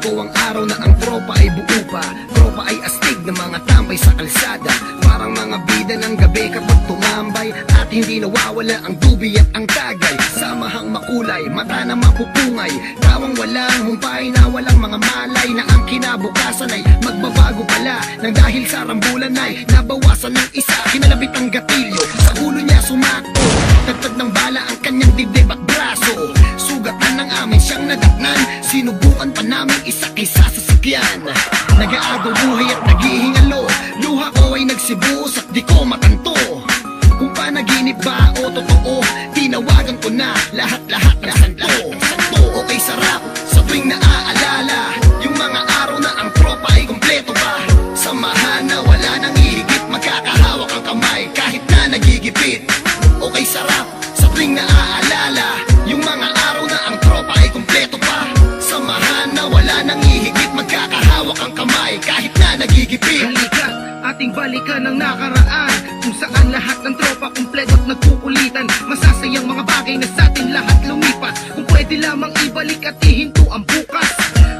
ko ang araw na ang tropa ay buo pa. Tropa ay astig na mga tambay sa kalsada, parang mga bida ng gabi kapag tumambay. At hindi nawawala ang dubi at ang tagay, samahang makulay, mata na mapupungay, tawang walang humpay na walang mga malay, na ang kinabukasan ay magbabago pala, nang dahil sa rambulan ay nabawasan ng isa. Kinalabit ang gatilyo, sa ulo niya sumakto, tagtag ng bala ang kanyang dibdib at braso. Sugatan ng amin siyang nadatnan, sinubukan pa namin isa-isa sa sakyan. Nag-aagaw buhay at naghihingalo, luha ko ay nagsibuos at di ko matanto kung panaginip ba o totoo. Tinawagan ko na lahat-lahat ng santo. Okay, sarap sa tuwing naaalala yung mga araw na ang tropa ay kumpleto pa. Samahan na wala nang hihigit, magkakahawak ang kamay kahit na nagigipit. Okay, sarap sa tuwing naaalala yung mga araw na ang tropa ay kumpleto pa. Samahan na wala nang hihigit, magkakahawak ang kamay kahit na nagigipit. Halika, ating balikan ang nakaraan, kung saan lahat ng tropa kumpleto at nagkukulitan. Masasayang mga bagay na sa atin lahat lumipas, kung pwede lamang ibalik at ihinto ang bukas.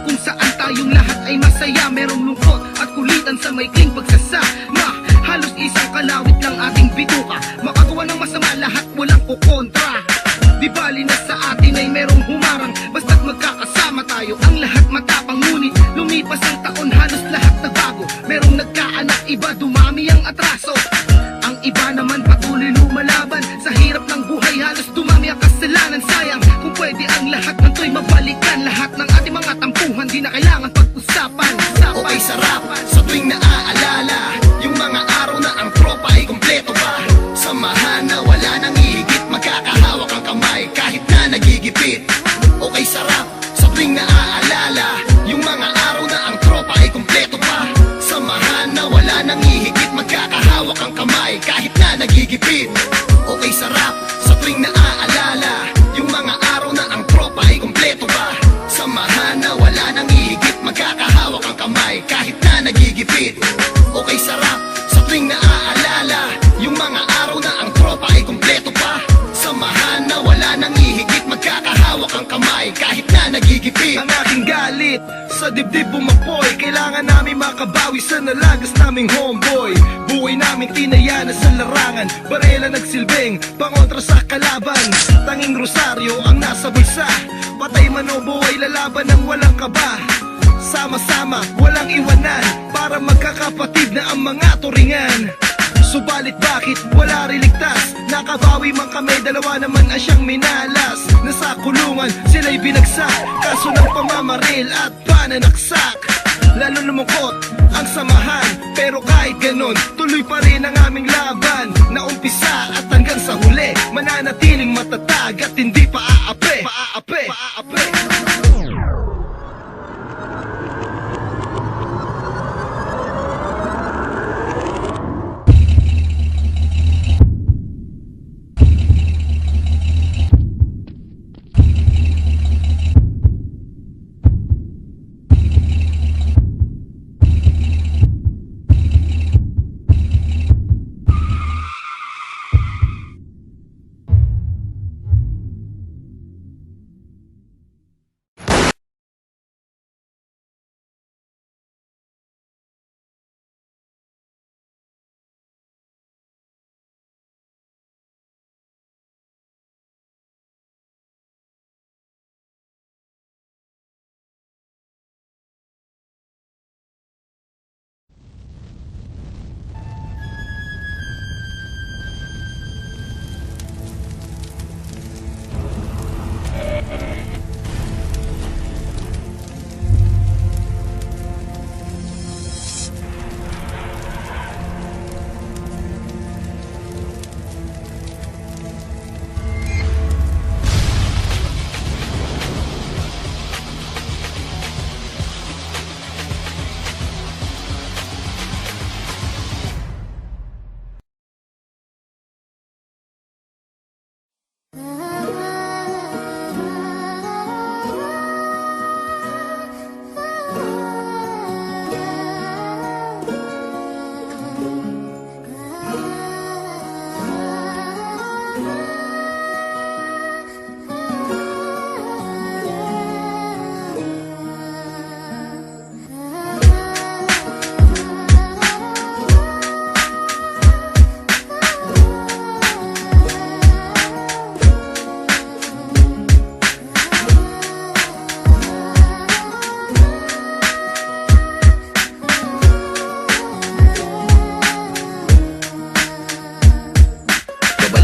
Kung saan tayong lahat ay masaya, merong lungkot at kulitan sa maikling pagsasama. Halos isang kalawit lang ating bituka, makagawa ng masama lahat walang kukontra. Di bali na sa atin ay merong humarang, basta't magkakasama tayo. Ang lahat matapang ngunit lumipas ang taon, halos lahat nagbago. Merong nagkaanak, iba dumami ang atraso. Ang iba naman patuloy lumalaban, sa hirap ng buhay halos dumami ang kasalanan. Sayang kung pwede ang lahat ng to'y mabalikan, lahat ng ating mga tampuhan di na kailangan pag-usapan. Okay, sarap sa tuwing naaalala yung mga araw na ang tropa ay kumpleto pa. Samahan na wala nang hihigit, magkakahawak ang kamay kahit na nagigipit. Okay, sarap sa tuwing naaalala yung mga araw na ang tropa ay kumpleto pa. Samahan na wala nang hihigit, magkakahawak ang kamay kahit na nagigipit. Okay, sarap sa tuwing naaalala yung mga araw na ang tropa ay kumpleto pa. Samahan na wala nang hihigit, magkakahawak ang kamay kahit na nagigipit. Okay, sarap sa tuwing naaalala yung mga araw na ang tropa ay kumpleto pa. Samahan na wala nang hihigit, magkakahawak ang kamay kahit na nagigipit. Ang aking galit sa dibdib bumapoy, kailangan namin makabawi sa nalagas naming homeboy. Buhay namin tinaya na sa larangan, barela nagsilbing pangontra sa kalaban. Tanging rosaryo ang nasa bulsa, patay man o buhay lalaban ng walang kaba. Sama-sama, walang iwanan, para magkakapatid na ang mga turingan. Subalit bakit wala rin ligtas? Nakabawi man kami, dalawa naman ang siyang minalas. Nasa kulungan, sila'y binagsak, kaso ng pamamaril at pananaksak. Lalo lumungkot ang samahan, pero kahit ganon, tuloy pa rin ang aming laban. Naumpisa at hanggang sa huli, mananatiling matatag at hindi pa aape.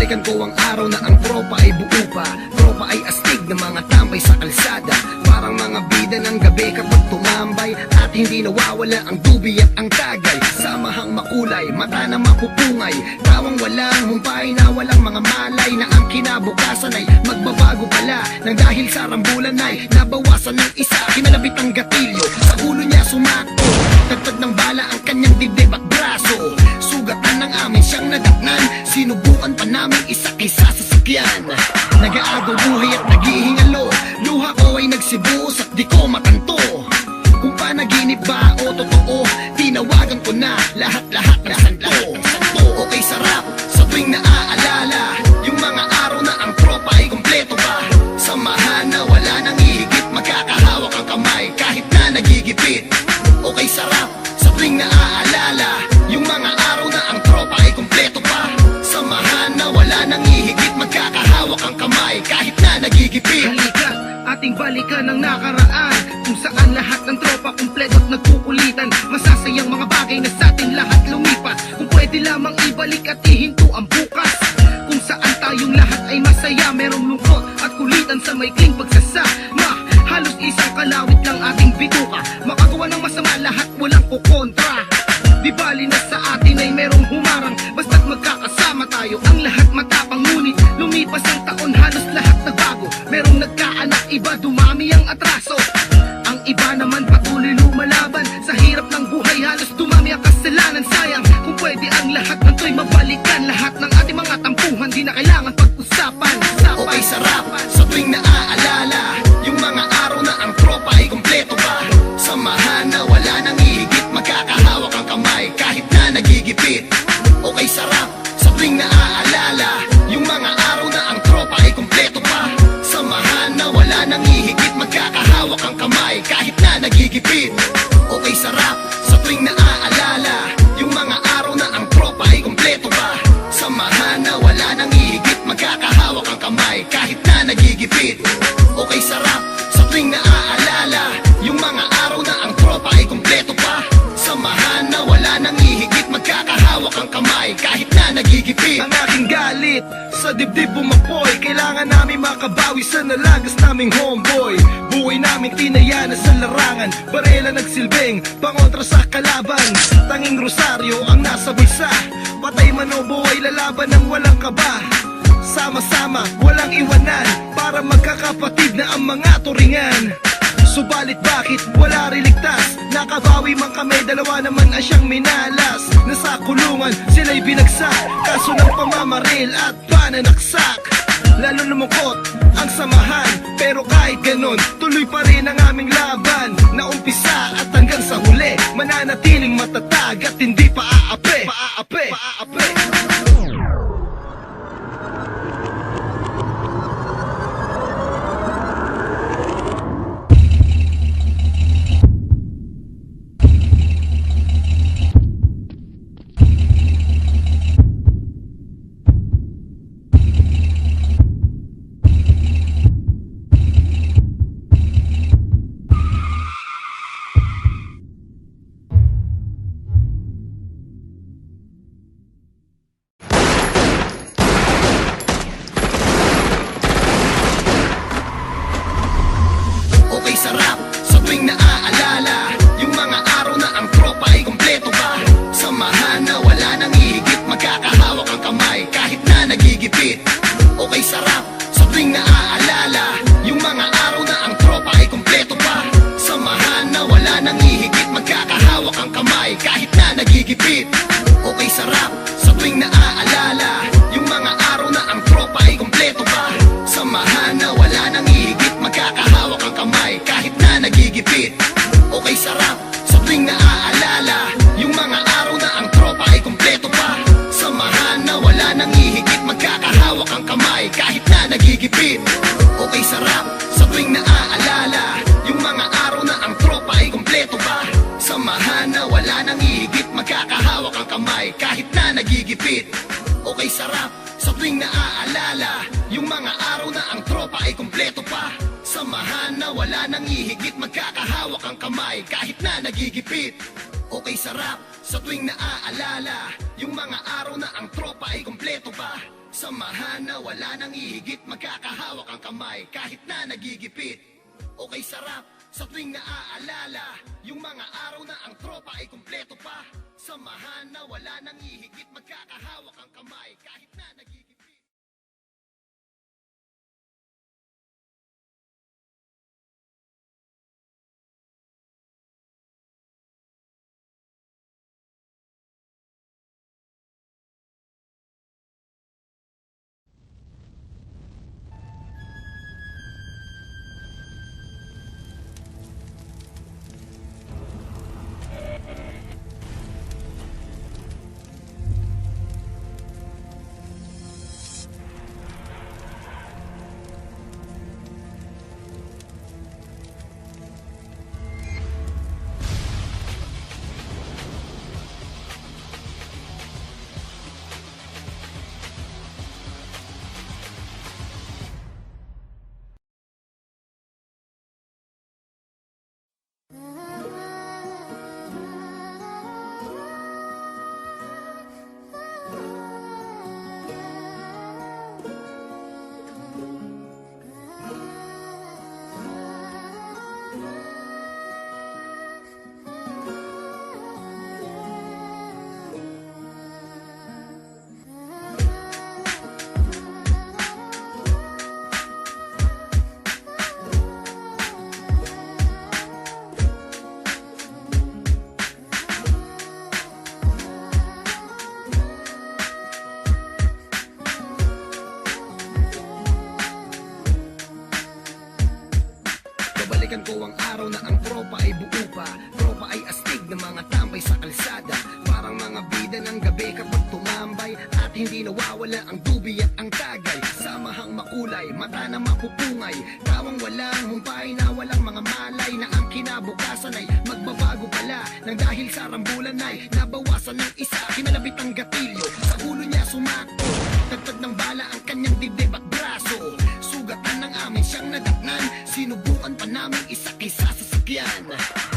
Binabalikan ko ang araw na ang tropa ay buo pa. Tropa ay astig na mga tambay sa kalsada, parang mga bida ng gabi kapag tumambay. At hindi nawawala ang dubi at ang tagay. Samahang makulay, mata na mapupungay, tawang walang humpay na walang mga malay. Na ang kinabukasan ay magbabago pala, nang dahil sa rambulan ay nabawasan ng isa. Kinalabit ang gatilyo, sa ulo niya sumakto, tagtag ng bala ang kanyang dibdib at braso. Sugatan ng amin siyang nadatnan, sinubukan pa namin isa-isa sa sakyan. Nag-aagaw buhay at naghihingalo, luha ko ay nagsibuos at di ko matanto kung panaginip ba o totoo. Tinawagan ko na lahat-lahat ng santo. Okay, sarap sa tuwing naaalala yung mga araw na ang tropa ay kumpleto pa. Samahan na wala nang ihigit, magkakahawak ang kamay kahit na nagigipit. Okay, sarap sa tuwing naaalala yung mga araw na ang tropa ay kumpleto pa. Samahan na wala nang ihigit, magkakahawak ang kamay kahit na nagigipit. Halika, ating balikan ang nakaraan, kung saan lahat ng tropa kumpleto at nagkukulitan. Masasayang mga bagay na sa atin lahat lumipas, kung pwede lamang ibalik at ihinto ang bukas. Kung saan tayong lahat ay masaya, merong lungkot at kulitan sa maikling pagsasama. Halos isang kalawit lang ating bituka, makagawa ng masama lahat walang kukontra. Di bali na sa atin ay merong humarang, basta't magkakasama tayo ang lahat matapang. Ngunit lumipas ang taon, halos lahat nagbago. Merong nagkaanak, iba dumami ang atraso. Ang iba naman patuloy lumalaban, sa hirap ng buhay halos dumami ang kasalanan. Sayang kung pwede ang lahat ng to'y mabalikan. Lahat ng ating mga tampuhan di na kailangan pag-usapan. Okay, sarap sa tuwing naaalala yung mga araw na ang tropa ay kumpleto pa. Samahan na wala nang ihigit, magkakahawak ang kamay kahit na nagigipit. Okay, sarap sa tuwing naaalala yung mga araw na ang tropa ay kumpleto pa. Samahan na wala nang ihigit, magkakahawak ang kamay kahit na nagigipit. Okay, sarap sa tuwing naaalala yung mga araw na ang tropa ay kumpleto pa. Samahan na wala nang ihigit, magkakahawak ang kamay kahit na nagigipit. Okay, sarap sa tuwing naaalala yung mga araw na ang tropa ay kumpleto pa. Samahan na wala nang ihigit, magkakahawak ang kamay kahit na nagigipit. Ang aking galit sa dibdib bumapoy, kailangan namin makabawi sa nalagas naming homeboy. Buhay namin tinaya na sa larangan, barela nagsilbing pangontra sa kalaban. Tanging rosaryo ang nasa bulsa, patay man o buhay lalaban ng walang kaba. Sama-sama, walang iwanan, para magkakapatid na ang mga turingan. Subalit bakit wala riligtas? Nakabawi man kami, dalawa naman ang siyang minalas. Nasa kulungan, sila'y binagsak, kaso ng pamamaril at pananaksak. Lalo lumungkot ang samahan, pero kahit ganon, tuloy pa rin ang aming laban. Naumpisa at hanggang sa huli, mananatiling matatag at hindi paaape. Okay, sarap sa tuwing naaalala yung mga araw na ang tropa ay kumpleto pa. Samahan na wala nang ihigit, magkakahawak ang kamay kahit na nagigipit. Okay, sarap sa tuwing naaalala yung mga araw na ang tropa ay kumpleto pa. Samahan na wala nang ihigit, magkakahawak ang kamay kahit na nagigipit. Okay, sarap sa tuwing naaalala yung mga araw na ang tropa ay kumpleto pa. Samahan na wala nang ihigit, magkakahawak ang kamay kahit na nagigipit. Okay, sarap sa tuwing naaalala yung mga araw na ang tropa ay kumpleto pa. Samahan na wala nang ihigit, magkakahawak ang kamay kahit na nagigipit. Okay, sarap sa tuwing naaalala yung mga araw na ang tropa ay kumpleto pa. Samahan na wala nang ihigit, magkakahawak ang kamay kahit na nagigipit. Okay, sarap sa tuwing naaalala yung mga araw na ang tropa ay kumpleto pa. Samahan na wala nang ihigit, magkakahawak ang kamay kahit na nagigipit. Okay, sarap sa tuwing naaalala yung mga araw na ang tropa ay kumpleto pa. Samahan na wala nang ihigit, magkakahawak ang kamay kahit na nagigipit. Okay sarap sa tuwing naaalala yung mga araw na ang tropa ay kumpleto pa. Samahan na wala nang ihigit, magkakahawak ang kamay kahit na nagigipit. Babalikan ko ang araw na ang tropa ay buo pa. Tropa ay astig na mga tambay sa kalsada, parang mga bida ng gabi kapag tumambay. At hindi nawawala ang dubi at ang tagay. Samahang makulay, mata na mapupungay, tawang walang humpay na walang mga malay. Na ang kinabukasan ay magbabago pala, nang dahil sa rambulan ay nabawasan ng isa. Kinalabit ang gatilyo, sa ulo niya sumakto, tagtag ng bala ang kanyang dibdib at braso. Sugatan ng amin siyang nadatnan, sinubukan pa namin isa-isa sa sakyan.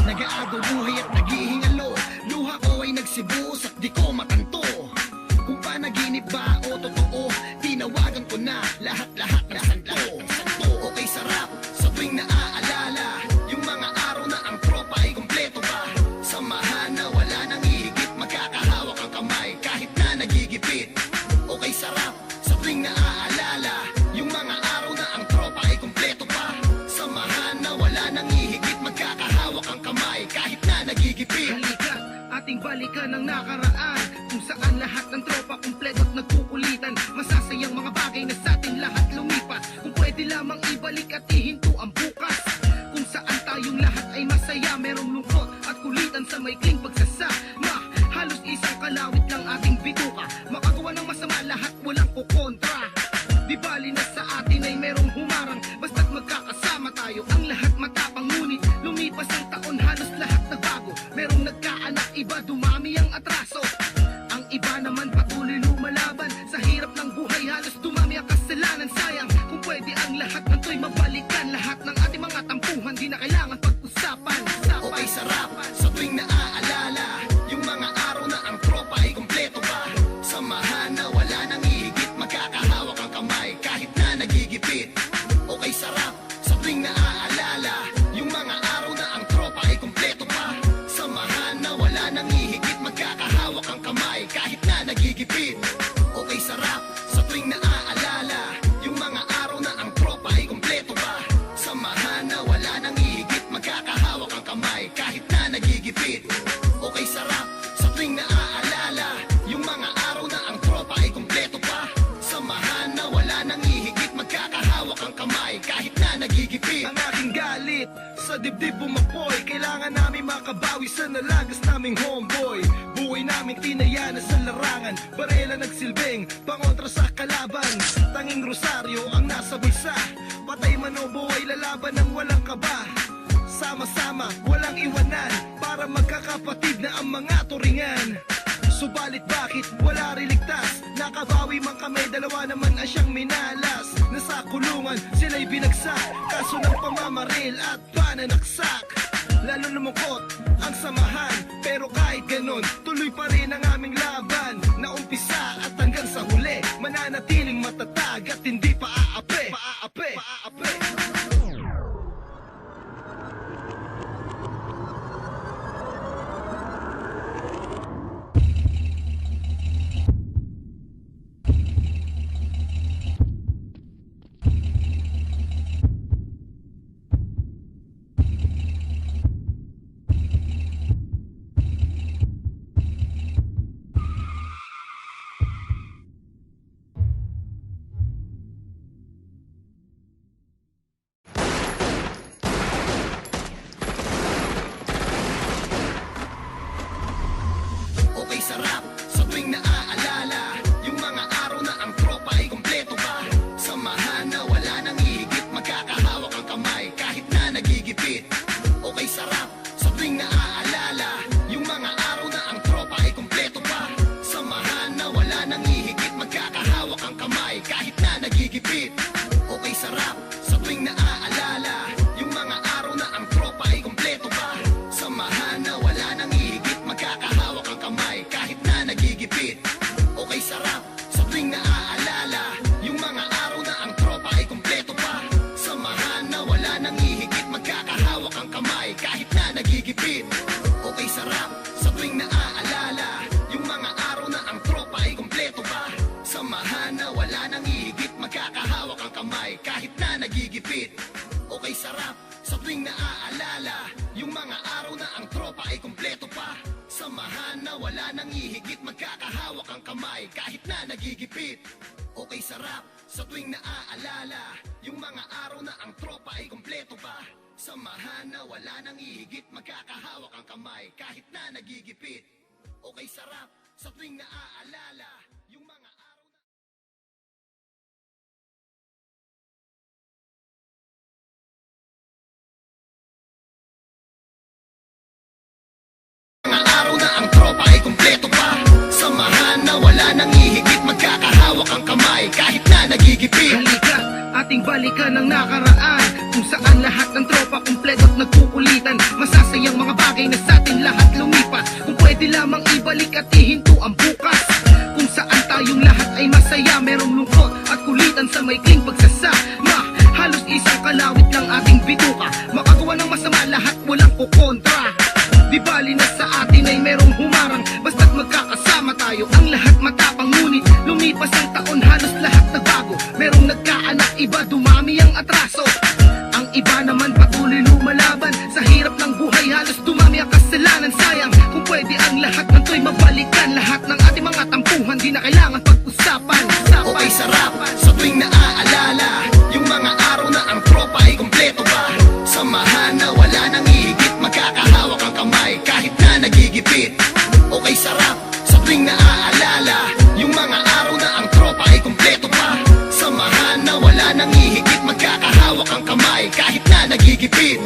Nag-aagaw buhay at naghihingalo, luha ko ay nagsibus at di ko matanto kung panaginip ba o totoo. Tinawagan ko na lahat-lahat ng santo. Okay sarap sa tuwing naaalala yung mga araw na ang tropa ay kumpleto pa. Samahan na wala nang ihigit, magkakahawak ang kamay kahit na nagigipit. Okay sarap sa tuwing naaalala yung mga araw na ang tropa ay kumpleto pa. Samahan na wala nang ihigit, magkakahawak ang kamay kahit na nagigipit. Halika, ating balikan ang nakaraan, kung saan lahat ng tropa kumpleto at nagkukulitan. Masasayang mga bagay na sa atin lahat lumipas, kung pwede lamang ibalik at ihinto ang bukas. Kung saan tayong lahat ay masaya, merong lungkot at kulitan sa maikling pagsasama. Halos isang kalawit lang ating bituka, makagawa ng masama lahat walang kukontra. Di bali na sa atin ay merong humarang, basta't magkakasama tayo ang lahat matapang. Ngunit lumipas ang taon, halos lahat nagbago. Merong nagkaanak, iba dumami ang atraso. Ang iba naman patuloy lumalaban, sa hirap ng buhay halos dumami ang kasalanan. Sayang kung pwede ang lahat ng to'y mabalikan, lahat ng ating mga tampuhan di na kailangan pag-usapan. Okay sarap sa tuwing naaalala yung mga araw na ang tropa ay kumpleto pa. Samahan na wala nang ihigit, magkakahawak ang kamay kahit na nagigipit. Okay sarap sa tuwing naaalala yung mga araw na ang tropa ay kumpleto pa. Samahan na wala nang ihigit, magkakahawak ang kamay kahit na nagigipit. Okay sarap sa tuwing naaalala yung mga araw na ang tropa ay kumpleto pa. Samahan na wala nang ihigit, magkakahawak ang kamay kahit na nagigipit. Okay sarap sa tuwing naaalala yung mga araw na ang tropa ay kumpleto pa. Samahan na wala nang ihigit, magkakahawak ang kamay kahit na nagigipit. Ang aking galit sa dibdib bumapoy, kailangan namin makabawi sa nalagas naming homeboy. Buhay naming tinaya na sa larangan, barela nagsilbing pangontra sa kalaban. Tanging rosaryo ang nasa bulsa, patay man o buhay lalaban ng walang kaba. Sama-sama, walang iwanan, para magkakapatid na ang mga turingan. Subalit bakit wala riligtas? Nakabawi man kami, dalawa naman ang siyang minalas. Nasa kulungan, sila'y binagsak, kaso ng pamamaril at pananaksak. Lalo lumungkot ang samahan, pero kahit ganon, tuloy pa rin ang aming laban. Naumpisa at hanggang sa huli, mananatiling matatag at sarap sa tuwing naaalala yung mga araw na ang tropa ay kumpleto pa. Samahan na wala nang ihigit, magkakahawak ang kamay kahit na nagigipit. Okay sarap sa tuwing naaalala yung mga araw na ang tropa ay kumpleto pa. Samahan na wala nang ihigit, magkakahawak ang kamay kahit na nagigipit. Okay sarap sa tuwing naaalala yung mga araw na araw na ang tropa ay kumpleto pa. Samahan na wala nang ihigit, magkakahawak ang kamay kahit na nagigipit. Halika, ating balikan ang nakaraan, kung saan lahat ng tropa kumpleto at nagkukulitan. Masasayang mga bagay na sa atin lahat lumipas. Kung pwede lamang ibalik at ihinto ang bukas, kung saan tayong lahat ay masaya, merong lungkot at kulitan sa maikling pagsasama. Halos isang kalawit ng ating bituka, makagawa ng masama lahat walang kukontra. Di bali na sa atin ay merong humarang, basta't magkakasama tayo ang lahat matapang. Ngunit lumipas ang taon, halos lahat nagbago. Merong nagkaanak, iba dumami ang atraso. Ang iba naman patuloy lumalaban sa hirap ng buhay, halos dumami ang kasalanan. Sayang kung pwede ang lahat ng to'y mabalikan. Lahat ng ating mga tampuhan di na kailangan pag-usapan. Okay sarap sa tuwing naaalala yung mga araw na ang tropa ay kumpleto pa. Samahan na wala nang ihigit, magkakahawak ang kamay kahit na nagigipit. Okay sarap sa tuwing naaalala yung mga araw na ang tropa ay kumpleto pa. Samahan na wala nang ihigit, magkakahawak ang kamay kahit na nagigipit.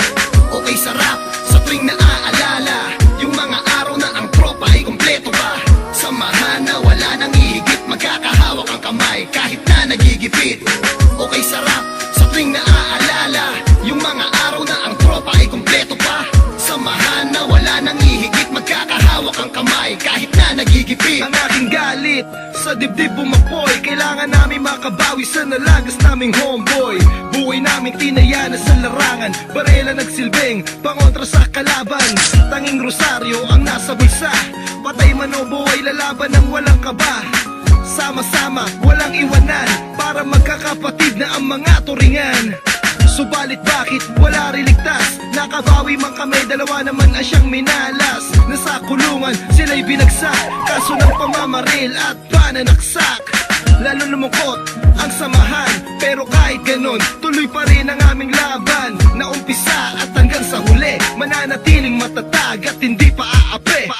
Okay sarap sa tuwing naaalala yung mga araw na ang tropa ay kumpleto pa. Samahan na wala nang ihigit, magkakahawak ang kamay kahit na nagigipit. Okay sarap sa tuwing naaalala yung mga araw na ang tropa ay kumpleto pa. Samahan na wala nang ihigit, magkakahawak ang kamay kahit na nagigipit. Ang aking galit sa dibdib bumapoy, kailangan namin makabawi sa nalagas naming homeboy. Buhay namin tinaya na sa larangan, barela nagsilbing pangontra sa kalaban. Tanging rosaryo ang nasa bulsa, patay man o buhay lalaban ng walang kaba. Sama-sama, walang iwanan, para magkakapatid na ang mga turingan. Subalit bakit wala rin ligtas? Nakabawi man kami, dalawa naman ang siyang minalas. Nasa kulungan, sila'y binagsak, kaso ng pamamaril at pananaksak. Lalo lumungkot ang samahan, pero kahit ganon, tuloy pa rin ang aming laban. Naumpisa at hanggang sa huli, mananatiling matatag at hindi pa aape.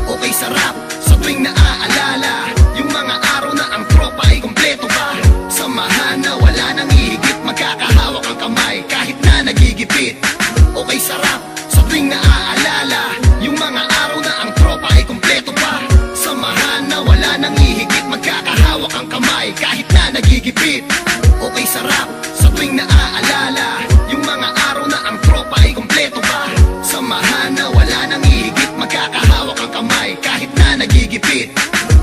Okay sarap sa tuwing naaalala yung mga araw na ang tropa ay kumpleto pa. Samahan na wala nang ihigit, magkakahawak ang kamay kahit na nagigipit. Okay sarap sa tuwing naaalala yung mga araw na ang tropa ay kumpleto pa. Samahan na wala nang ihigit, magkakahawak ang kamay kahit na nagigipit. Okay sarap sa tuwing naaalala yung mga araw na ang tropa ay kumpleto pa. Samahan na wala nang ihigit, magkakahawak ang kamay kahit na nagigipit.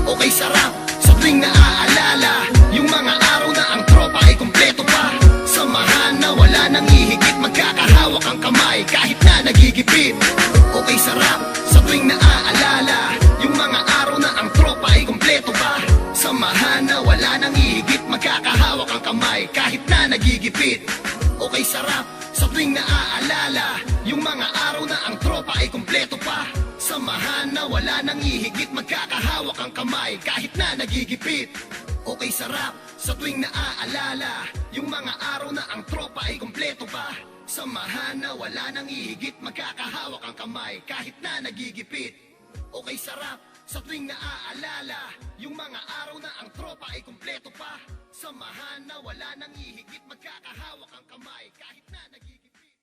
Okay sarap sa tuwing naaalala yung mga araw na ang tropa ay kumpleto pa. Samahan na wala nang ihigit, magkakahawak ang kamay kahit na nagigipit. Okay sarap sa tuwing naaalala yung mga araw na ang tropa ay kumpleto pa. Samahan na wala nang ihigit, magkakahawak ang kamay kahit na nagigipit. Okay sarap sa tuwing naaalala yung mga araw na ang tropa ay kumpleto pa. Samahan na wala nang ihigit, magkakahawak ang kamay kahit na nagigipit. Okay sarap sa tuwing naaalala yung mga araw na ang tropa ay kumpleto pa. Samahan na wala nang ihigit, magkakahawak ang kamay kahit na nagigipit. Okay sarap sa tuwing naaalala yung mga araw na ang tropa ay kumpleto pa. Samahan na wala nang ihigit, magkakahawak ang kamay kahit na nagigipit.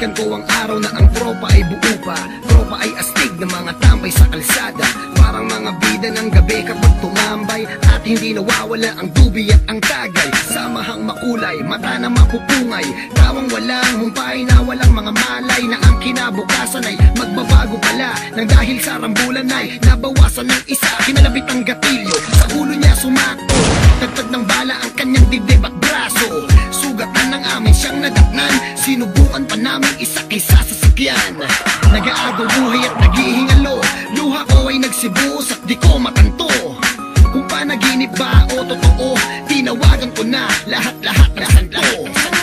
Balikan ko ang araw na ang tropa ay buo pa. Tropa ay astig na mga tambay sa kalsada, parang mga bida ng gabi kapag tumambay. At hindi nawawala ang dubi at ang tagay. Samahang makulay, mata na mapupungay, tawang walang humpay na walang mga malay. Na ang kinabukasan ay magbabago pala, nang dahil sa rambulan ay nabawasan ng isa. Kinalapit ang gatilyo, sa ulo niya sumakto, tagtag ng bala ang kanyang dibdib at braso. Sugatan ng amin siyang nadatnan, sinubukan pa namin isakay sa sasakyan. Nag-aagaw buhay at naghihingalo, luha ko ay nagsibuos at di ko matanto kung panaginip ba o totoo. Tinawagan ko na lahat-lahat ng santo.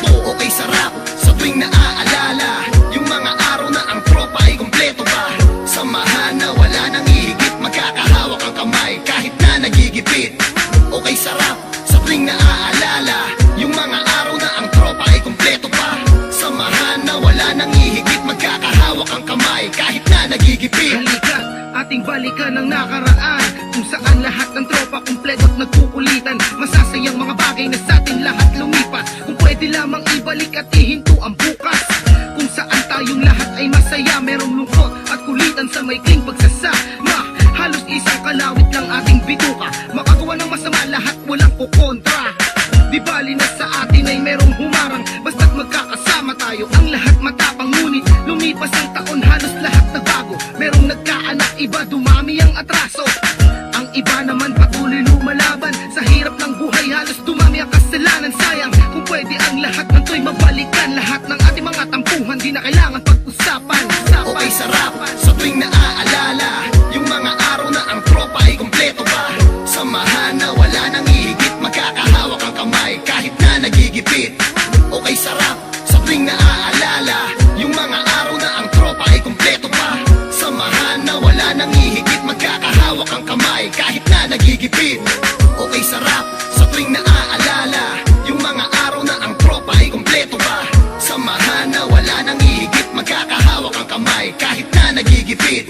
Okay, sarap sa tuwing naaalala yung mga araw na ang tropa ay kumpleto pa. Samahan na wala nang ihigit, magkakahawak ang kamay kahit na nagigipit. Okay, sarap sa tuwing naaalala yung mga araw na ang tropa ay kumpleto pa. Samahan na wala nang ihigit, magkakahawak ang kamay kahit na nagigipit. Halika, ating balikan ang nakaraan, kung saan lahat ng tropa kumpleto at nagkukulitan. Masasayang mga bagay na sa atin lahat lumipas, kung pwede lamang ibalik at ihinto ang bukas. Kung saan tayong lahat ay masaya, merong lungkot at kulitan sa maikling pagsasama. Halos isang kalawit lang ating bituka, makagawa ng masama lahat walang kukontra. Di bali na sa atin ay merong humarang, basta't magkakasama tayo. Ang lahat matapang ngunit lumipas ang taon, halos lahat nagbago. Merong nagkaanak, iba dumami ang atraso. Ang iba naman patuloy lumalaban, sa hirap ng buhay halos dumami ang kasalanan. Sayang kung pwede ang lahat ng to'y mabalikan. Lahat ng ating mga tampuhan di na kailangan pag-usapan. Okay, sarap sa tuwing naaalala yung mga araw na ang tropa ay kumpleto pa. Samahan na wala nang ihigit, magkakahawak ang kamay kahit na nagigipit. Okay, sarap sa tuwing naaalala yung mga araw na ang tropa ay kumpleto pa. Samahan na wala nang ihigit, magkakahawak ang kamay kahit na nagigipit. Okay, sarap sa tuwing naaalala yung mga araw na ang tropa ay kumpleto pa. Samahan na wala nang ihigit, magkakahawak ang kamay kahit na nagigipit.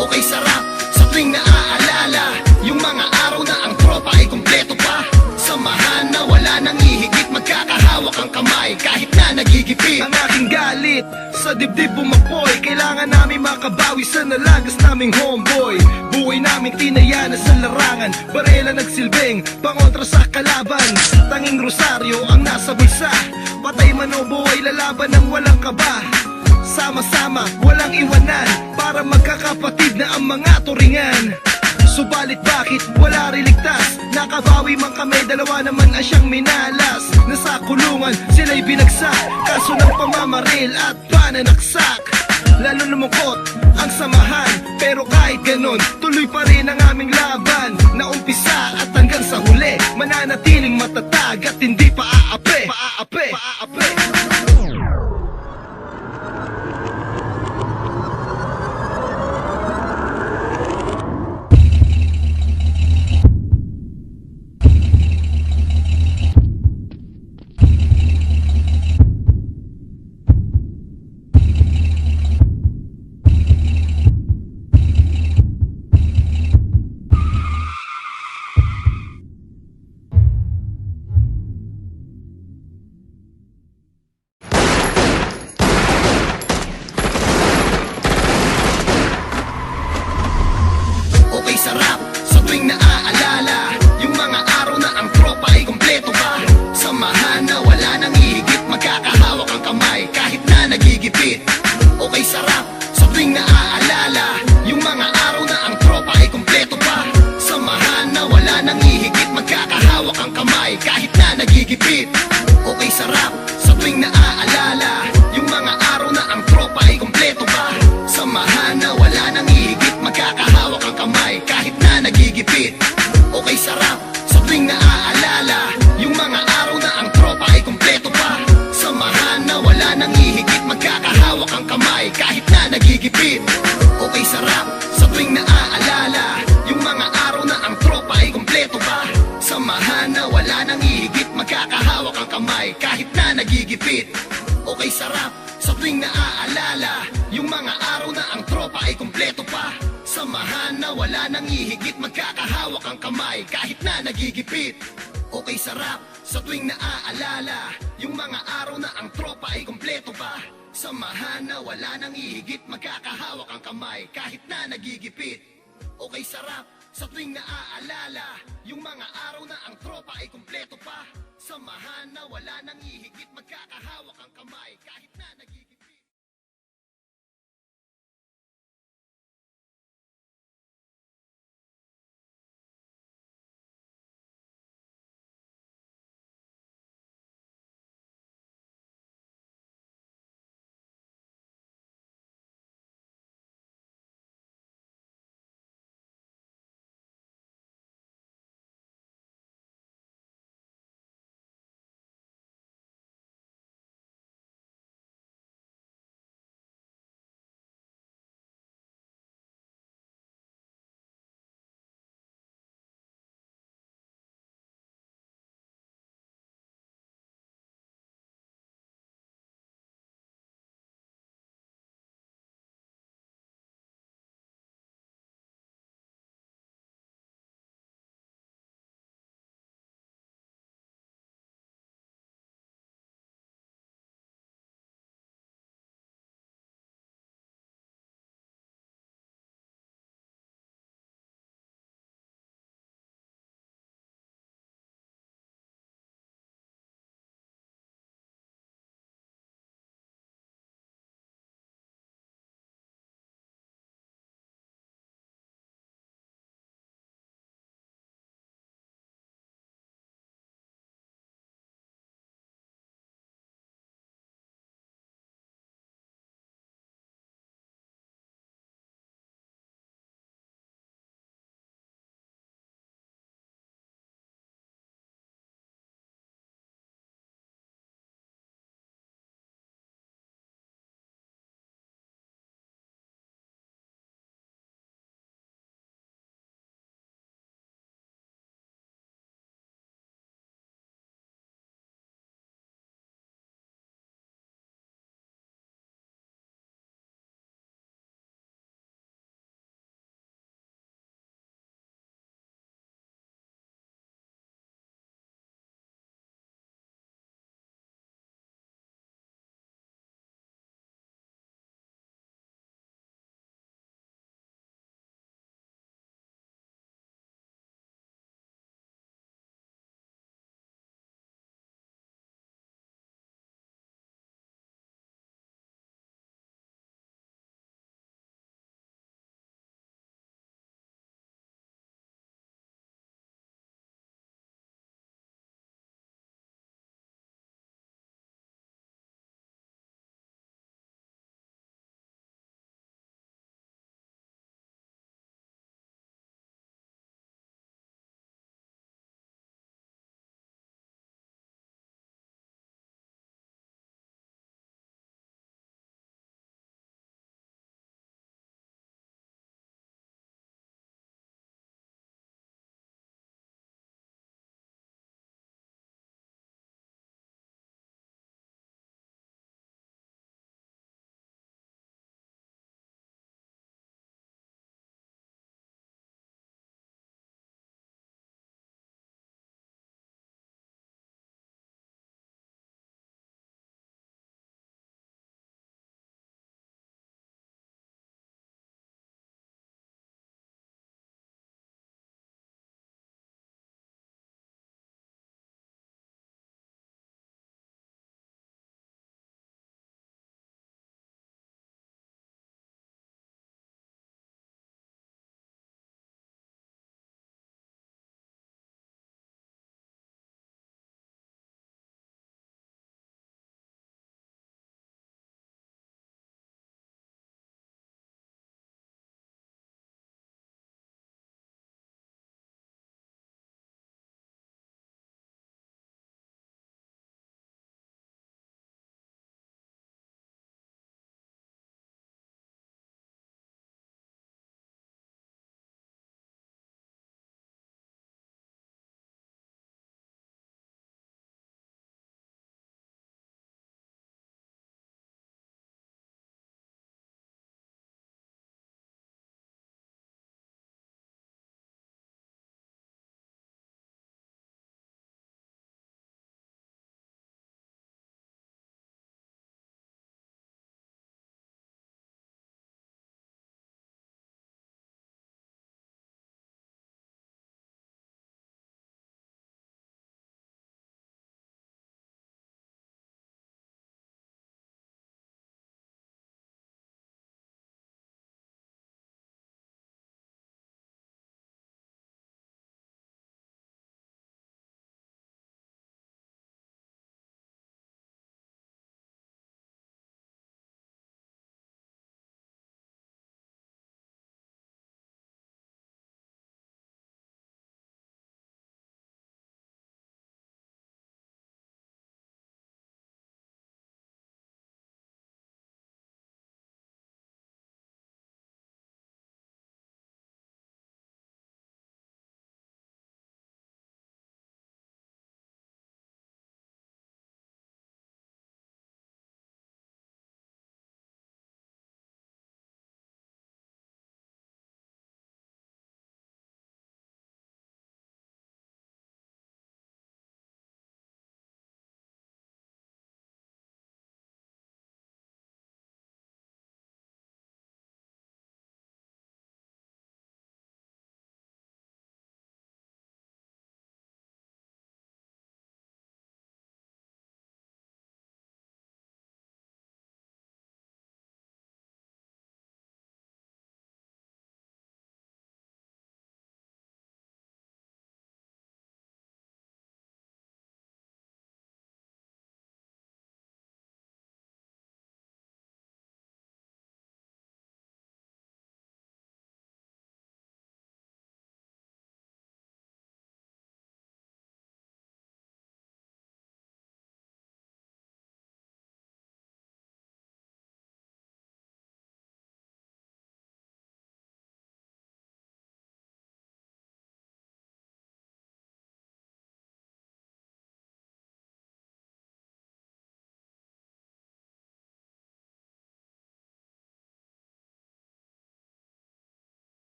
Okay, sarap sa tuwing naaalala yung mga araw na ang tropa ay kumpleto pa. Samahan na wala nang ihigit, magkakahawak ang kamay kahit na nagigipit. Ang aking galit sa dibdib bumapoy, kailangan namin makabawi sa nalagas naming homeboy. Buhay namin tinaya na sa larangan, barela nagsilbing pangontra sa kalaban. Tanging rosaryo ang nasa bulsa, patay man o buhay lalaban ng walang kaba. Sama-sama, walang iwanan, para magkakapatid na ang mga turingan. Subalit bakit wala rin ligtas? Nakabawi man kami, dalawa naman ang siyang minalas. Nasa kulungan, sila'y binagsak, kaso ng pamamaril at pananaksak. Lalo lumungkot ang samahan, pero kahit ganon, tuloy pa rin ang aming laban. Naumpisa at hanggang sa huli, mananatiling matatag at hindi pa aape. Okay, sarap sa tuwing naaalala yung mga araw na ang tropa ay kumpleto pa. Samahan na wala nang ihigit, magkakahawak ang kamay kahit na nagigipit. Okay, sarap sa tuwing naaalala yung mga araw na ang tropa ay kumpleto pa. Samahan na wala nang ihigit, magkakahawak ang kamay kahit na nagigipit. Okay, sarap sa tuwing naaalala yung mga araw na ang tropa ay kumpleto pa. Samahan na wala nang ihigit, magkakahawak ang kamay kahit na nagigipit. Okay, sarap sa tuwing naaalala yung mga araw na ang tropa ay kumpleto pa. Samahan na wala nang ihigit, magkakahawak ang kamay kahit na nagigipit. Okay, sarap sa tuwing naaalala yung mga araw na ang tropa ay kumpleto pa. Samahan na wala nang ihigit, magkakahawak ang kamay kahit na nagigipit. Okay, sarap sa tuwing naaalala yung mga araw na ang tropa ay kumpleto pa. Samahan na wala nang ihigit, magkakahawak ang kamay kahit na nagigipit. Okay, sarap sa tuwing naaalala yung mga araw na ang tropa ay kumpleto pa. Samahan na wala nang ihigit, magkakahawak ang kamay kahit na nagigipit. Okay, sarap sa tuwing naaalala yung mga araw na ang tropa ay kumpleto pa. Samahan na wala nang ihigit, magkakahawak ang kamay kahit na nagigipit.